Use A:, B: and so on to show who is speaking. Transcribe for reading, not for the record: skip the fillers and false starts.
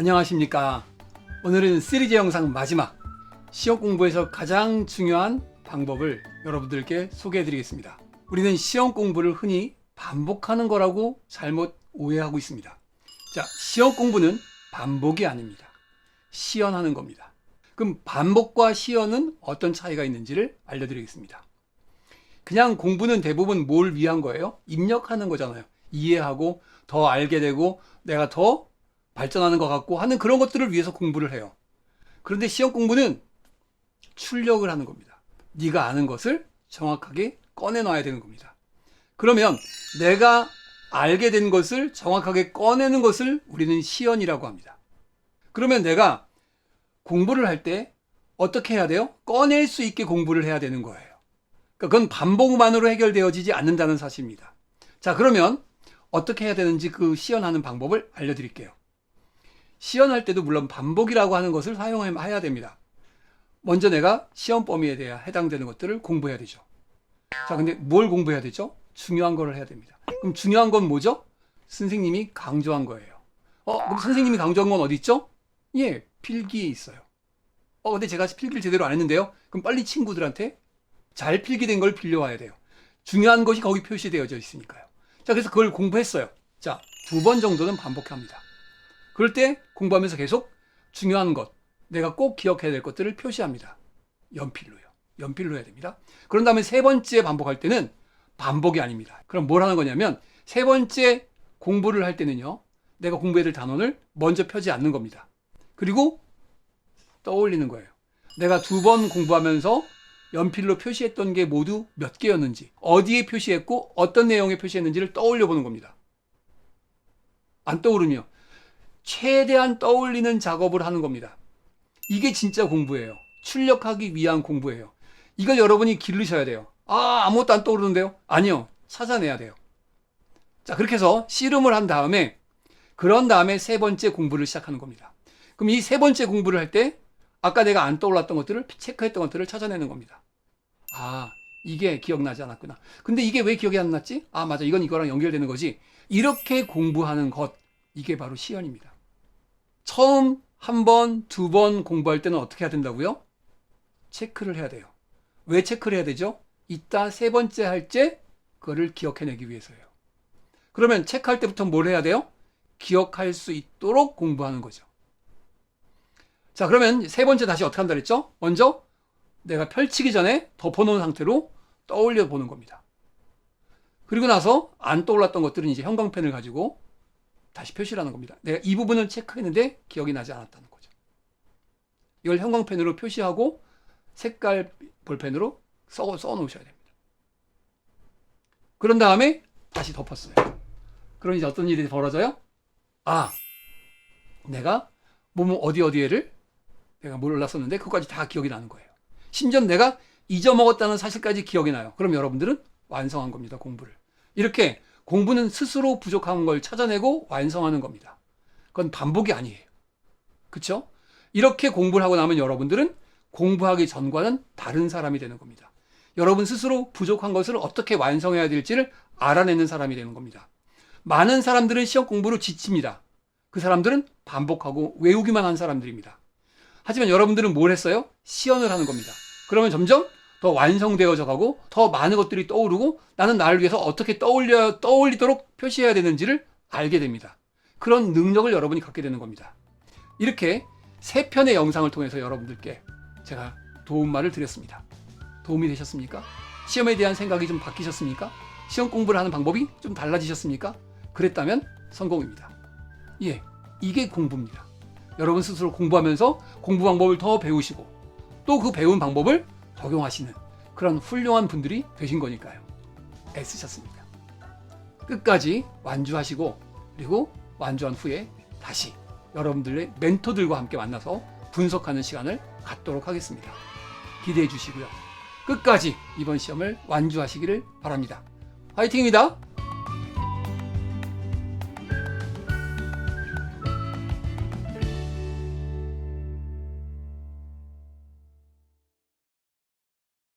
A: 안녕하십니까. 오늘은 시리즈 영상 마지막 시험 공부에서 가장 중요한 방법을 여러분들께 소개해 드리겠습니다. 우리는 시험 공부를 흔히 반복하는 거라고 잘못 오해하고 있습니다. 자, 시험 공부는 반복이 아닙니다. 시연하는 겁니다. 그럼 반복과 시연은 어떤 차이가 있는지를 알려드리겠습니다. 그냥 공부는 대부분 뭘 위한 거예요? 입력하는 거잖아요. 이해하고 더 알게 되고 내가 더 발전하는 것 같고 하는 그런 것들을 위해서 공부를 해요. 그런데 시험 공부는 출력을 하는 겁니다. 네가 아는 것을 정확하게 꺼내놔야 되는 겁니다. 그러면 내가 알게 된 것을 정확하게 꺼내는 것을 우리는 시연이라고 합니다. 그러면 내가 공부를 할 때 어떻게 해야 돼요? 꺼낼 수 있게 공부를 해야 되는 거예요. 그건 반복만으로 해결되어지지 않는다는 사실입니다. 자, 그러면 어떻게 해야 되는지 그 시연하는 방법을 알려드릴게요. 시연할 때도 물론 반복이라고 하는 것을 사용해야 됩니다. 먼저 내가 시험 범위에 대해 해당되는 것들을 공부해야 되죠. 자, 근데 뭘 공부해야 되죠? 중요한 거를 해야 됩니다. 그럼 중요한 건 뭐죠? 선생님이 강조한 거예요. 그럼 선생님이 강조한 건 어디 있죠? 예, 필기에 있어요. 근데 제가 필기를 제대로 안 했는데요? 그럼 빨리 친구들한테 잘 필기된 걸 빌려와야 돼요. 중요한 것이 거기 표시되어져 있으니까요. 자, 그래서 그걸 공부했어요. 자, 2번 정도는 반복합니다. 그럴 때 공부하면서 계속 중요한 것, 내가 꼭 기억해야 될 것들을 표시합니다. 연필로요. 연필로 해야 됩니다. 그런 다음에 3번째 반복할 때는 반복이 아닙니다. 그럼 뭘 하는 거냐면 3번째 공부를 할 때는요, 내가 공부해야 될 단원을 먼저 펴지 않는 겁니다. 그리고 떠올리는 거예요. 내가 2번 공부하면서 연필로 표시했던 게 모두 몇 개였는지, 어디에 표시했고 어떤 내용에 표시했는지를 떠올려 보는 겁니다. 안 떠오르며 최대한 떠올리는 작업을 하는 겁니다. 이게 진짜 공부예요. 출력하기 위한 공부예요. 이걸 여러분이 기르셔야 돼요. 아무것도 안 떠오르는데요? 아니요. 찾아내야 돼요. 자, 그렇게 해서 씨름을 한 다음에 그런 다음에 3번째 공부를 시작하는 겁니다. 그럼 이 3번째 공부를 할 때 아까 내가 안 떠올랐던 것들을 체크했던 것들을 찾아내는 겁니다. 이게 기억나지 않았구나. 근데 이게 왜 기억이 안 났지? 맞아. 이건 이거랑 연결되는 거지. 이렇게 공부하는 것, 이게 바로 시연입니다. 처음 1번, 2번 공부할 때는 어떻게 해야 된다고요? 체크를 해야 돼요. 왜 체크를 해야 되죠? 이따 3번째 할 때 그거를 기억해내기 위해서예요. 그러면 체크할 때부터 뭘 해야 돼요? 기억할 수 있도록 공부하는 거죠. 자, 그러면 3번째 다시 어떻게 한다 그랬죠? 먼저 내가 펼치기 전에 덮어놓은 상태로 떠올려 보는 겁니다. 그리고 나서 안 떠올랐던 것들은 이제 형광펜을 가지고 다시 표시를 하는 겁니다. 내가 이 부분을 체크했는데 기억이 나지 않았다는 거죠. 이걸 형광펜으로 표시하고 색깔 볼펜으로 써 놓으셔야 됩니다. 그런 다음에 다시 덮었어요. 그럼 이제 어떤 일이 벌어져요? 내가 어디에를 내가 몰랐었는데 그것까지 다 기억이 나는 거예요. 심지어 내가 잊어먹었다는 사실까지 기억이 나요. 그럼 여러분들은 완성한 겁니다. 공부를. 이렇게 공부는 스스로 부족한 걸 찾아내고 완성하는 겁니다. 그건 반복이 아니에요. 그렇죠? 이렇게 공부를 하고 나면 여러분들은 공부하기 전과는 다른 사람이 되는 겁니다. 여러분 스스로 부족한 것을 어떻게 완성해야 될지를 알아내는 사람이 되는 겁니다. 많은 사람들은 시험 공부로 지칩니다. 그 사람들은 반복하고 외우기만 한 사람들입니다. 하지만 여러분들은 뭘 했어요? 시연을 하는 겁니다. 그러면 점점 더 완성되어져 가고 더 많은 것들이 떠오르고 나는 나를 위해서 어떻게 떠올리도록 표시해야 되는지를 알게 됩니다. 그런 능력을 여러분이 갖게 되는 겁니다. 이렇게 3편의 영상을 통해서 여러분들께 제가 도움말을 드렸습니다. 도움이 되셨습니까? 시험에 대한 생각이 좀 바뀌셨습니까? 시험 공부를 하는 방법이 좀 달라지셨습니까? 그랬다면 성공입니다. 이게 공부입니다. 여러분 스스로 공부하면서 공부 방법을 더 배우시고 또 그 배운 방법을 적용하시는 그런 훌륭한 분들이 되신 거니까요. 애쓰셨습니다. 끝까지 완주하시고 그리고 완주한 후에 다시 여러분들의 멘토들과 함께 만나서 분석하는 시간을 갖도록 하겠습니다. 기대해 주시고요. 끝까지 이번 시험을 완주하시기를 바랍니다. 화이팅입니다.